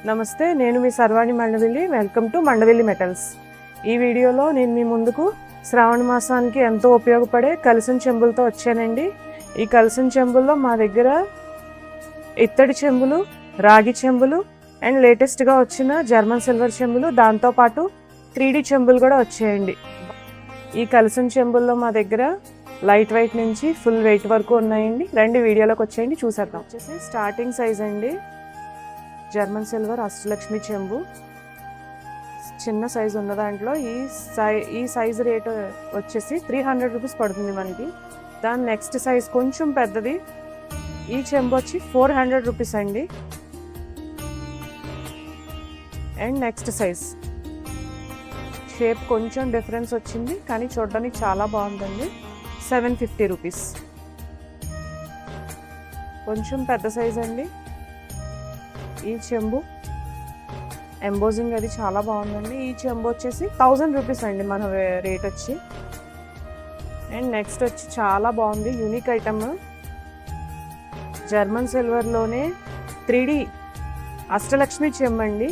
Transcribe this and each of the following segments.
నమస్తే, నేను మీ సర్వాణి Mandavilli. Welcome to Mandavilli metals. ఈ వీడియోలో నేను మీ ముందుకు శ్రావణ మాసానికి ఎంతో ఉపయోగపడే కలసం చెంబులతో వచ్చానండి. ఈ కలసం చెంబుల్లో మా దగ్గర ఇత్తడి చెంబులు, రాగి చెంబులు అండ్ లేటెస్ట్గా వచ్చిన జర్మన్ సిల్వర్ చెంబులు, దాంతోపాటు 3D చెంబులు కూడా వచ్చాయండి. ఈ కలసం చెంబుల్లో మా దగ్గర లైట్ వెయిట్ నుంచి ఫుల్ వెయిట్ వరకు ఉన్నాయండి. రెండు వీడియోలోకి వచ్చేయండి, చూసేద్దాం. వచ్చేసి స్టార్టింగ్ సైజ్ అండి, జర్మన్ సిల్వర్ అష్టలక్ష్మి చెంబు. చిన్న సైజు ఉన్న దాంట్లో ఈ సైజు రేటు వచ్చేసి 300 రూపీస్ పడుతుంది మనకి. దాని నెక్స్ట్ సైజ్ కొంచెం పెద్దది, ఈ చెంబు వచ్చి 400 రూపీస్ అండి. అండ్ నెక్స్ట్ సైజ్ షేప్ కొంచెం డిఫరెన్స్ వచ్చింది, కానీ చూడడానికి చాలా బాగుందండి. 750 రూపీస్. కొంచెం పెద్ద సైజ్ అండి. ఈ చెంబు ఎంబోజింగ్ అది చాలా బాగుందండి. ఈ చెంబు వచ్చేసి 1000 రూపీస్ అండి మన రేట్ వచ్చి. అండ్ నెక్స్ట్ వచ్చి చాలా బాగుంది, యూనిక్ ఐటమ్, జర్మన్ సిల్వర్లోనే 3D అష్టలక్ష్మి చెంబు అండి.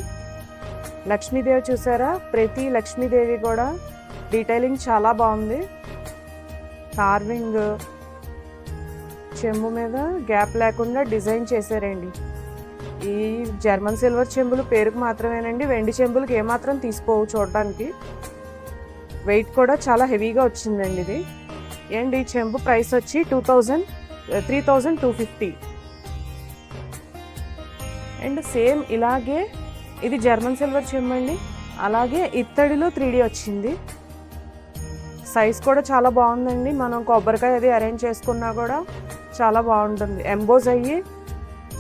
లక్ష్మీదేవి చూసారా, ప్రతి లక్ష్మీదేవి కూడా డీటెయిలింగ్ చాలా బాగుంది. కార్వింగ్ చెంబు మీద గ్యాప్ లేకుండా డిజైన్ చేశారండి. ఈ జర్మన్ సిల్వర్ చెంబులు పేరుకు మాత్రమేనండి, వెండి చెంబులకి ఏమాత్రం తీసుకోవు చూడడానికి. వెయిట్ కూడా చాలా హెవీగా వచ్చిందండి ఇది. అండ్ ఈ చెంబు ప్రైస్ వచ్చి 3250. అండ్ సేమ్ ఇలాగే ఇది జర్మన్ సిల్వర్ చెంబు అండి, అలాగే ఇత్తడిలో 3D వచ్చింది. సైజ్ కూడా చాలా బాగుందండి. మనం కొబ్బరికాయ అది అరేంజ్ చేసుకున్నా కూడా చాలా బాగుంటుంది. ఎంబోజ్ అయ్యి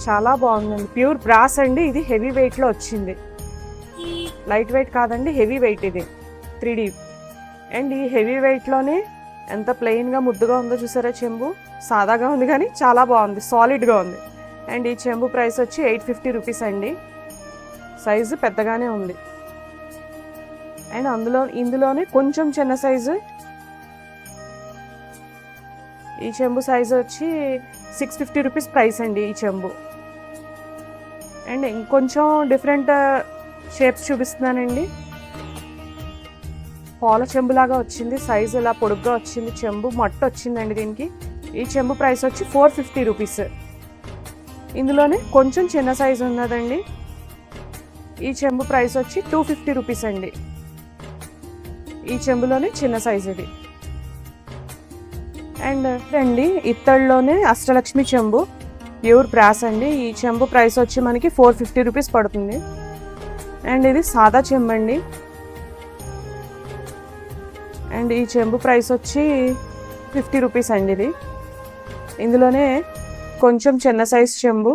చాలా బాగుందండి. ప్యూర్ బ్రాస్ అండి. ఇది హెవీ వెయిట్లో వచ్చింది, లైట్ వెయిట్ కాదండి, హెవీ వెయిట్ ఇది 3D. అండ్ ఈ హెవీ వెయిట్లోనే ఎంత ప్లెయిన్గా ముద్దుగా ఉందో చూసారా. చెంబు సాదాగా ఉంది కానీ చాలా బాగుంది, సాలిడ్గా ఉంది. అండ్ ఈ చెంబు ప్రైస్ వచ్చి 850 రూపీస్ అండి. సైజు పెద్దగానే ఉంది. అండ్ ఇందులోనే కొంచెం చిన్న సైజు, ఈ చెంబు సైజు వచ్చి 650 రూపీస్ ప్రైస్ అండి ఈ చెంబు. అండ్ ఇంకొంచెం డిఫరెంట్ షేప్స్ చూపిస్తున్నానండి. పాల చెంబులాగా వచ్చింది, సైజు ఇలా పొడుగ్గా వచ్చింది. చెంబు మట్టు వచ్చిందండి దీనికి. ఈ చెంబు ప్రైస్ వచ్చి 450 రూపీస్. ఇందులోనే కొంచెం చిన్న సైజు ఉన్నదండి. ఈ చెంబు ప్రైస్ వచ్చి 250 రూపీస్ అండి. ఈ చెంబులోనే చిన్న సైజు ఇది. అండ్ రండి, ఇత్తడిలోనే అష్టలక్ష్మి చెంబు, ప్యూర్ బ్రాస్ అండి. ఈ చెంబు ప్రైస్ వచ్చి మనకి 450 రూపీస్ పడుతుంది. అండ్ ఇది సాదా చెంబు అండి. అండ్ ఈ చెంబు ప్రైస్ వచ్చి 50 రూపీస్ అండి ఇది. ఇందులోనే కొంచెం చిన్న సైజ్ చెంబు,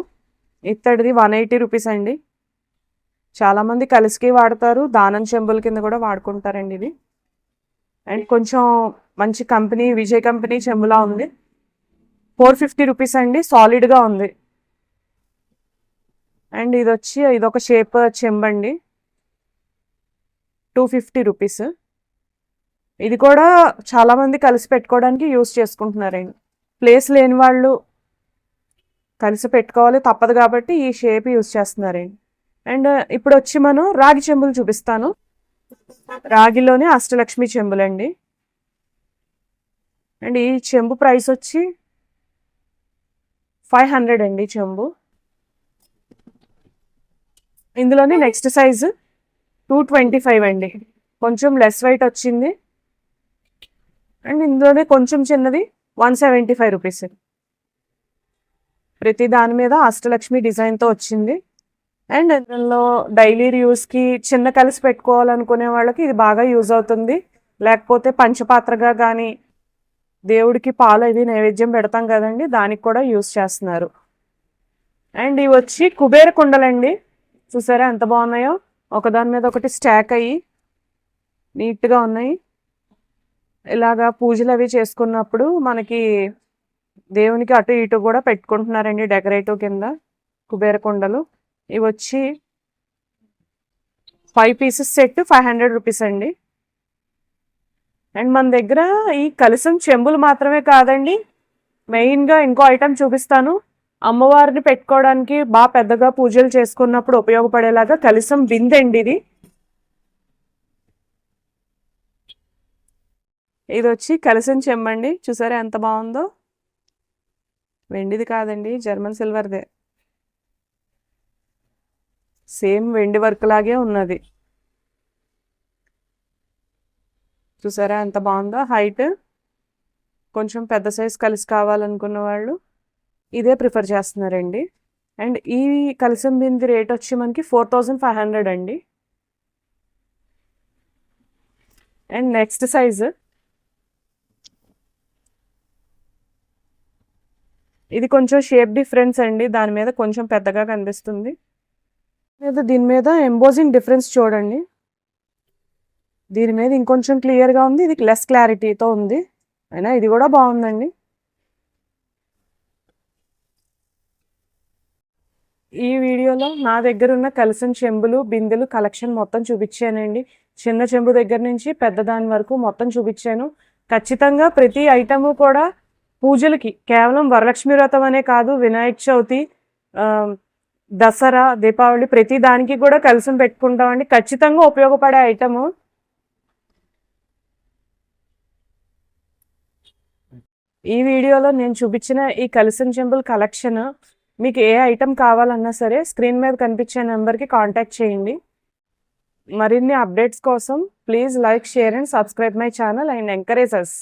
ఇత్తడిది 180 రూపీస్ అండి. చాలామంది కలిసికి వాడతారు, దానం చెంబుల కింద కూడా వాడుకుంటారండి ఇది. అండ్ కొంచెం మంచి కంపెనీ, విజయ్ కంపెనీ చెంబులా ఉంది. 450 రూపీస్ అండి, సాలిడ్గా ఉంది. అండ్ ఇదొక షేప్ చెంబండి, 250 రూపీస్. ఇది కూడా చాలామంది కలిసి పెట్టుకోవడానికి యూస్ చేసుకుంటున్నారండి. ప్లేస్ లేని వాళ్ళు కలిసి పెట్టుకోవాలి తప్పదు కాబట్టి ఈ షేప్ యూస్ చేస్తున్నారండి. అండ్ ఇప్పుడు వచ్చి మనం రాగి చెంబులు చూపిస్తాను. రాగిలోనే అష్టలక్ష్మి చెంబులండి. అండ్ ఈ చెంబు ప్రైస్ వచ్చి 500 అండి చెంబు. ఇందులోనే నెక్స్ట్ సైజు 225 అండి, కొంచెం లెస్ వెయిట్ వచ్చింది. అండ్ ఇందులోనే కొంచెం చిన్నది 175 రూపీస్. ప్రతి దాని మీద అష్టలక్ష్మి డిజైన్తో వచ్చింది. అండ్ ఇందులో డైలీ యూస్కి చిన్న కలిసి పెట్టుకోవాలనుకునే వాళ్ళకి ఇది బాగా యూజ్ అవుతుంది. లేకపోతే పంచపాత్రగా కానీ దేవుడికి పాలు అవి నైవేద్యం పెడతాం కదండి, దానికి కూడా యూజ్ చేస్తున్నారు. అండ్ ఇవి వచ్చి కుబేర కుండలండి. చూసారా ఎంత బాగున్నాయో, ఒకదాని మీద ఒకటి స్టాక్ అయ్యి నీట్గా ఉన్నాయి. ఇలాగా పూజలు అవి చేసుకున్నప్పుడు మనకి దేవునికి అటు ఇటు కూడా పెట్టుకుంటున్నారండి డెకరేటివ్ కింద కుబేర కుండలు. ఇవి వచ్చి 5 పీసెస్ సెట్ 500 రూపీస్ అండి. అండ్ మన దగ్గర ఈ కలసం చెంబులు మాత్రమే కాదండి, మెయిన్గా ఇంకో ఐటమ్ చూపిస్తాను. అమ్మవారిని పెట్టుకోవడానికి బాగా పెద్దగా పూజలు చేసుకున్నప్పుడు ఉపయోగపడేలాగా కలశం బిందె అండి ఇది. ఇది వచ్చి కలశం చెంబండి, చూసారా ఎంత బాగుందో. వెండిది కాదండి, జర్మన్ సిల్వర్దే. సేమ్ వెండి వర్క్ లాగే ఉన్నది. చూసారా ఎంత బాగుందో. హైట్ కొంచెం పెద్ద సైజ్ కలిసి కావాలనుకున్న వాళ్ళు ఇదే ప్రిఫర్ చేస్తున్నారండి. అండ్ ఈ కలశం బింది రేట్ వచ్చి మనకి 4500 అండి. అండ్ నెక్స్ట్ సైజు ఇది కొంచెం షేప్ డిఫరెన్స్ అండి, దాని మీద కొంచెం పెద్దగా కనిపిస్తుంది. దీని మీద ఎంబోజింగ్ డిఫరెన్స్ చూడండి, దీని మీద ఇంకొంచెం క్లియర్గా ఉంది, ఇది లెస్ క్లారిటీతో ఉంది. అయినా ఇది కూడా బాగుందండి. ఈ వీడియోలో నా దగ్గర ఉన్న కలశం చెంబులు బిందెలు కలెక్షన్ మొత్తం చూపించానండి. చిన్న చెంబు దగ్గర నుంచి పెద్ద దాని వరకు మొత్తం చూపించాను. ఖచ్చితంగా ప్రతి ఐటము కూడా పూజలకి, కేవలం వరలక్ష్మి వ్రతం అనే కాదు, వినాయక చవితి, దసరా, దీపావళి ప్రతి దానికి కూడా కలశం పెట్టుకుంటామండి. ఖచ్చితంగా ఉపయోగపడే ఐటము. ఈ వీడియోలో నేను చూపించిన ఈ కలశం చెంబుల కలెక్షన్ మీకు ఏ ఐటమ్ కావాలన్నా సరే స్క్రీన్ మీద కనిపించే నెంబర్కి కాంటాక్ట్ చేయండి. మరిన్ని అప్డేట్స్ కోసం please like, share and subscribe my channel and encourage us.